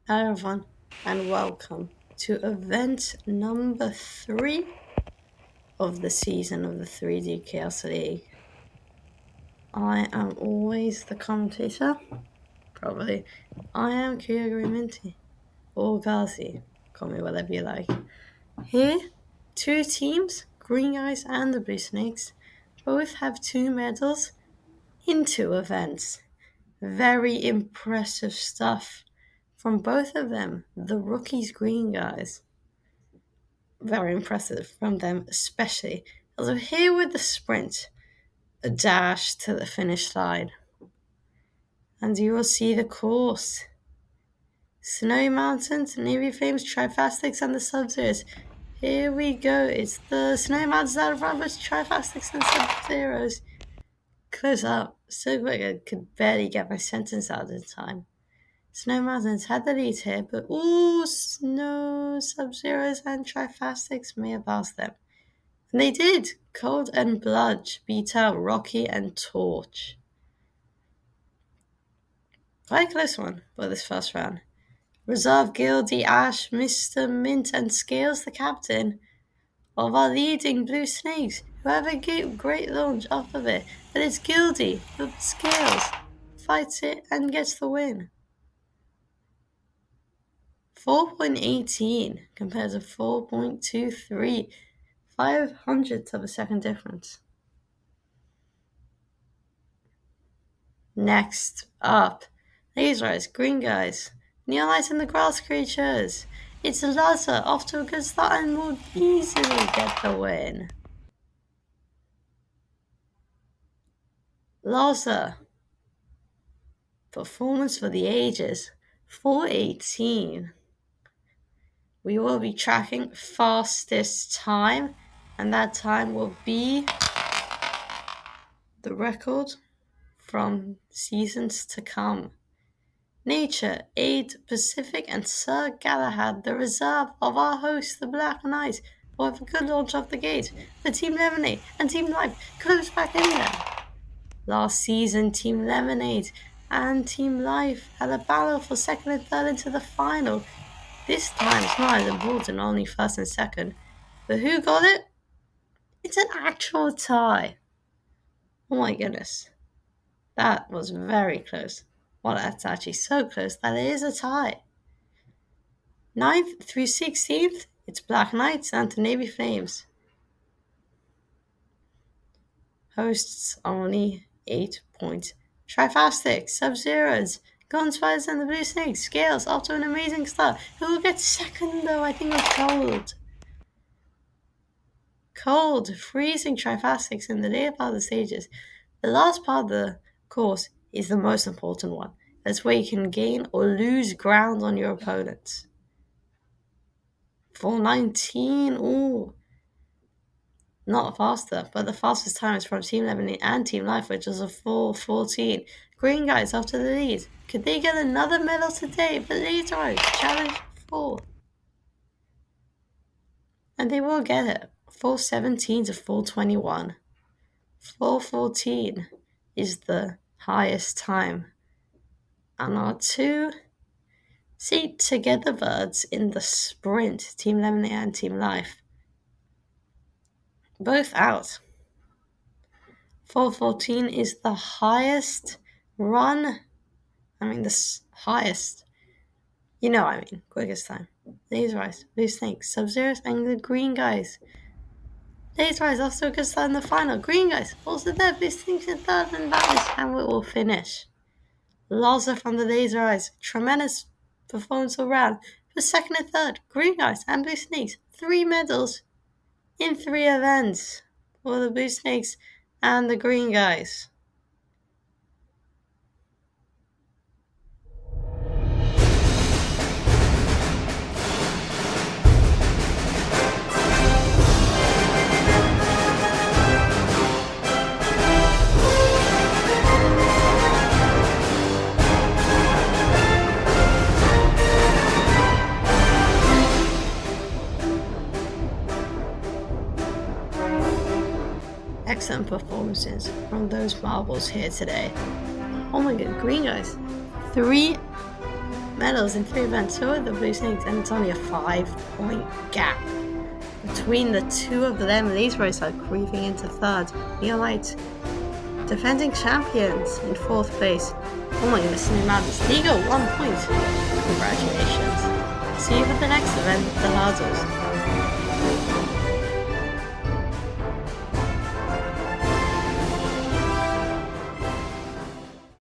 Hello everyone, and welcome to event number 3 of the season of the 3D Chaos League. I am always the commentator, probably. I am Kyogre Minty, or Ghazi, call me whatever you like. Here, 2 teams, Green Eyes and the Blue Snakes, both have 2 medals in 2 events. Very impressive stuff from both of them, the rookies Green Guys. Very impressive from them, especially. Also, here with the sprint, a dash to the finish line. And you will see the course. Snowy Mountains, Navy Flames, Trifastics, and the Sub-Zeros. Here we go. It's the Snowy Mountains out of front versus Trifastics and Sub-Zeros. Close up. So quick I could barely get my sentence out in time. Snow Mountains had the lead here, but Snow, Sub-Zeros, and Trifastics may have passed them. And they did. Cold and Bludge beat out Rocky and Torch. Quite a close one for this first round. Reserve Gildy, Ash, Mr. Mint, and Scales, the captain of our leading Blue Snakes, who have a great launch off of it. But it's Gildy, who Scales fights it and gets the win. 4.18 compared to 4.23. 0.05 of a second difference. Next up, Laser Eyes, Green Guys, Neon Light and the Grass Creatures. It's Lazar off to a good start and will easily get the win. Lazar, performance for the ages, 4:18. We will be tracking fastest time, and that time will be the record from seasons to come. Nature, Aid, Pacific, and Sir Galahad, the reserve of our host, the Black Knight, will have a good launch off the gate. But Team Lemonade and Team Life close back in there. Last season, Team Lemonade and Team Life had a battle for second and third into the final. This time it's not as important, only first and second. But who got it? It's an actual tie. Oh my goodness. That was very close. Well, that's actually so close that it is a tie. 9th through 16th, it's Black Knights and the Navy Flames. Hosts only 8 points. Trifastics, Sub-Zeros, Gunspiders and the Blue Snakes, Scales off to an amazing start. Who will get second though? I think it's Cold. Cold, freezing Trifastics in the later part of the stages. The last part of the course is the most important one. That's where you can gain or lose ground on your opponents. 4:19, not faster, but the fastest time is from Team Lemonade and Team Life, which is a 4:14. Green Guys after the lead. Could they get another medal today? But Laser Eyes challenge 4. And they will get it. 4:17 to 4:21. 4:14 is the highest time. And our 2 seat together birds in the sprint, Team Lemonade and Team Life, both out. 4:14 is the highest run. The highest. Quickest time. Laser Eyes, Blue Snakes, Sub-Zeros, and the Green Guys. Laser Eyes off to a good start in the final. Green Guys also there, Blue Snakes in third, and that is how it will finish. Lazar from the Laser Eyes, tremendous performance all round. For second and third, Green Guys and Blue Snakes, 3 medals in 3 events for the Blue Snakes and the Green Guys. Excellent performances from those marbles here today. Oh my god, Green Guys. 3 medals in 3 events. So are the Blue Snakes, and it's only a 5-point gap between the two of them. These boys are creeping into third. Neolite, defending champions, in 4th place. Oh my goodness, New Mountains. Eagle, 1 point. Congratulations. See you for the next event, the hurdles.